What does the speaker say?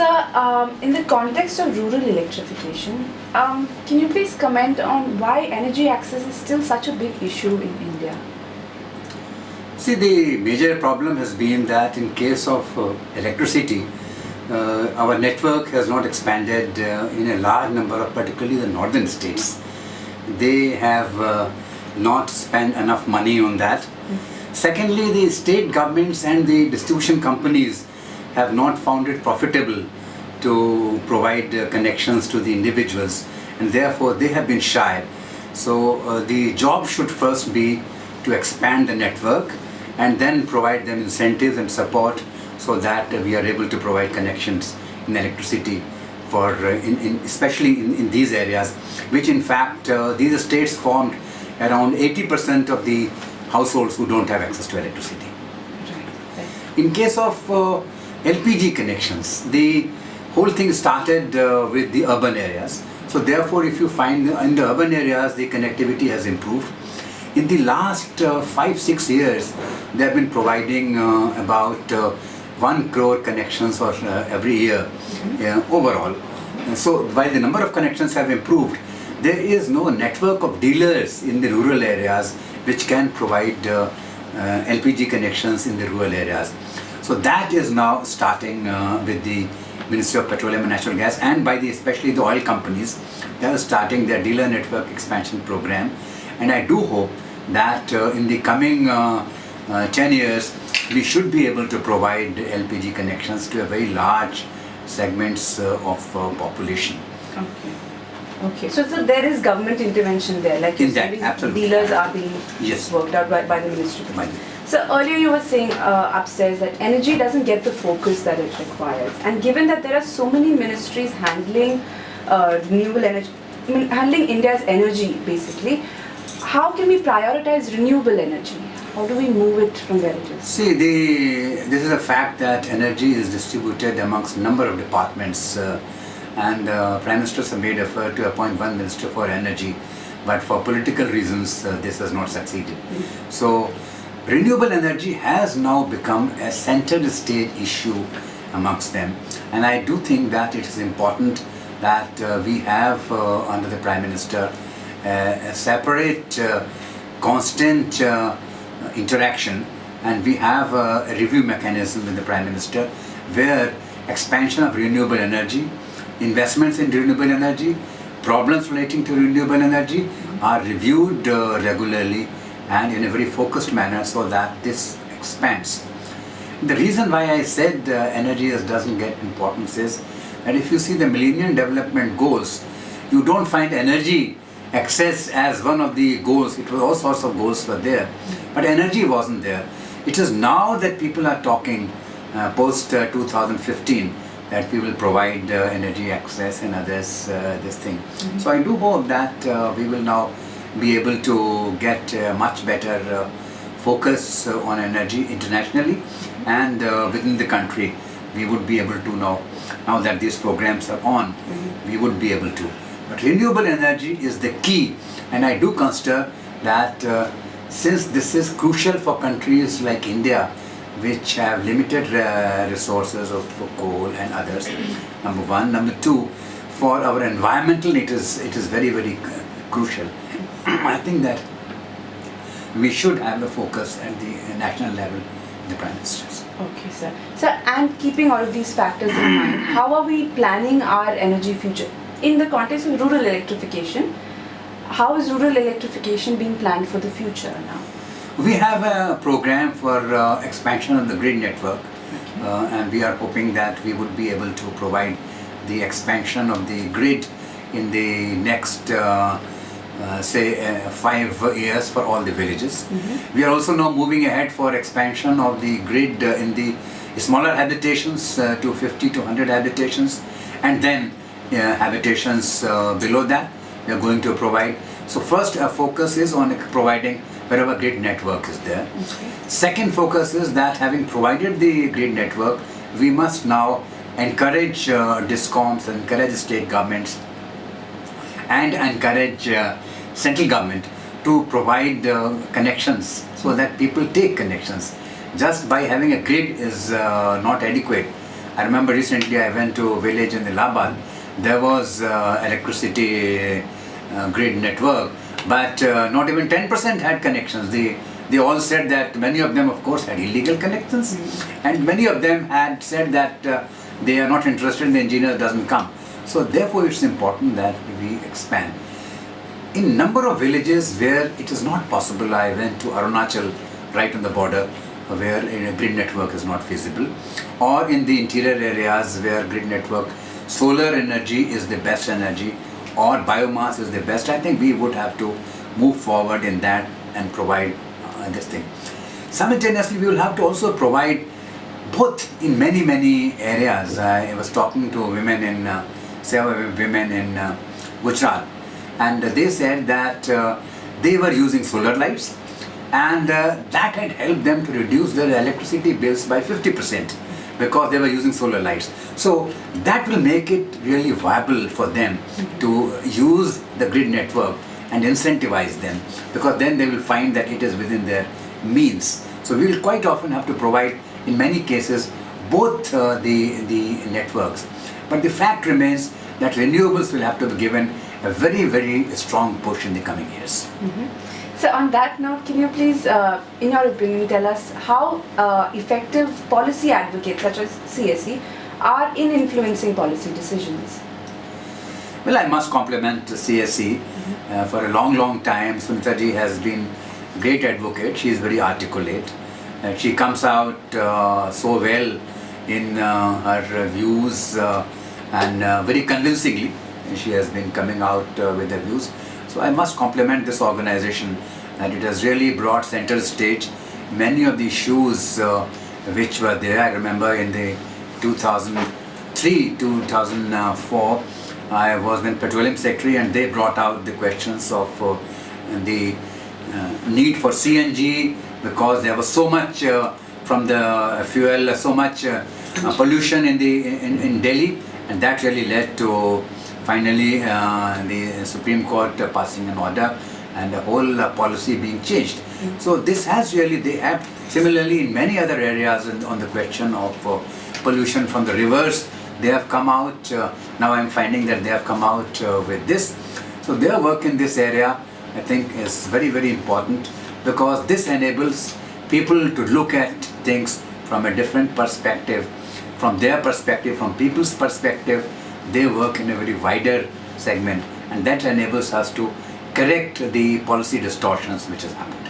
Sir, in the context of rural electrification, can you please comment on why energy access is still such a big issue in India? See, the major problem has been that in case of electricity, our network has not expanded in a large number of, particularly the northern states. They have not spent enough money on that. Secondly, the state governments and the distribution companies have not found it profitable to provide connections to the individuals, and therefore they have been shy. So the job should first be to expand the network and then provide them incentives and support so that we are able to provide connections in electricity for especially in these areas, which in fact these states formed around 80% of the households who don't have access to electricity. In case of LPG connections, the whole thing started with the urban areas. So therefore, if you find in the urban areas, the connectivity has improved. In the last 5-6 years, they have been providing about 1 crore connections for every year overall. And so while the number of connections have improved, there is no network of dealers in the rural areas which can provide LPG connections in the rural areas. So that is now starting with the Ministry of Petroleum and Natural Gas, and by especially the oil companies. They are starting their dealer network expansion program, and I do hope that in the coming 10 years we should be able to provide LPG connections to a very large segments of population. Okay, so there is government intervention there, like you said, dealers are being worked out by the Ministry. So earlier you were saying upstairs that energy doesn't get the focus that it requires, and given that there are so many ministries handling renewable energy, handling India's energy basically, how can we prioritize renewable energy? How do we move it from where it is? See, this is a fact that energy is distributed amongst a number of departments, and Prime Minister have made effort to appoint one Minister for Energy, but for political reasons this has not succeeded. So renewable energy has now become a center stage issue amongst them, and I do think that it is important that we have under the Prime Minister a separate constant interaction, and we have a review mechanism with the Prime Minister where expansion of renewable energy, investments in renewable energy, problems relating to renewable energy are reviewed regularly and in a very focused manner so that this expands. The reason why I said energy doesn't get importance is that if you see the Millennium Development Goals, you don't find energy access as one of the goals. It was all sorts of goals were there, but energy wasn't there. It is now that people are talking post 2015 that we will provide energy access and others this thing. So I do hope that we will now be able to get much better focus on energy internationally and within the country. We would be able to now that these programs are on, we would be able to. But renewable energy is the key, and I do consider that since this is crucial for countries like India, which have limited resources of coal and others, number one. Number two, for our environmental it is very, very crucial. I think that we should have a focus at the national level, the Prime Ministers. Okay, sir. Sir, and keeping all of these factors in mind, how are we planning our energy future? In the context of rural electrification, how is rural electrification being planned for the future now? We have a program for expansion of the grid network, and we are hoping that we would be able to provide the expansion of the grid in the next, say, 5 years for all the villages. We are also now moving ahead for expansion of the grid in the smaller habitations to 50 to 100 habitations, and then habitations below that we are going to provide. So first our focus is on providing wherever grid network is there. Second focus is that having provided the grid network, we must now encourage DISCOMs, encourage state governments and encourage central government to provide connections so that people take connections. Just by having a grid is not adequate. I remember recently I went to a village in Allahabad. There was electricity grid network, but not even 10% had connections. They all said that many of them, of course, had illegal connections, and many of them had said that they are not interested, the engineer doesn't come. So therefore it's important that we expand. In number of villages where it is not possible, I went to Arunachal, right on the border, where a grid network is not feasible, or in the interior areas where grid network, solar energy is the best energy, or biomass is the best. I think we would have to move forward in that and provide this thing. Simultaneously, we will have to also provide both in many areas. I was talking to women in Gujarat, and they said that they were using solar lights, and that had helped them to reduce their electricity bills by 50% because they were using solar lights. So that will make it really viable for them to use the grid network and incentivize them, because then they will find that it is within their means. So we will quite often have to provide, in many cases, both the networks. But the fact remains that renewables will have to be given a very strong push in the coming years. So on that note, can you please, in your opinion, tell us how effective policy advocates such as CSE are in influencing policy decisions? Well, I must compliment CSE. For a long time, Sunita ji has been a great advocate. She is very articulate. She comes out so well in her views and very convincingly she has been coming out with her views. So I must compliment this organization that it has really brought center stage many of the issues which were there. I remember in the 2003, 2004, I was in Petroleum Secretary, and they brought out the questions of the need for CNG, because there was so much from the fuel, so much pollution in Delhi, and that really led to finally the Supreme Court passing an order and the whole policy being changed. So this has really, they have similarly in many other areas on the question of pollution from the rivers. They have come out, now I'm finding that they have come out with this. So their work in this area, I think, is very important, because this enables people to look at things from a different perspective, from their perspective, from people's perspective. They work in a very wider segment, and that enables us to correct the policy distortions which has happened.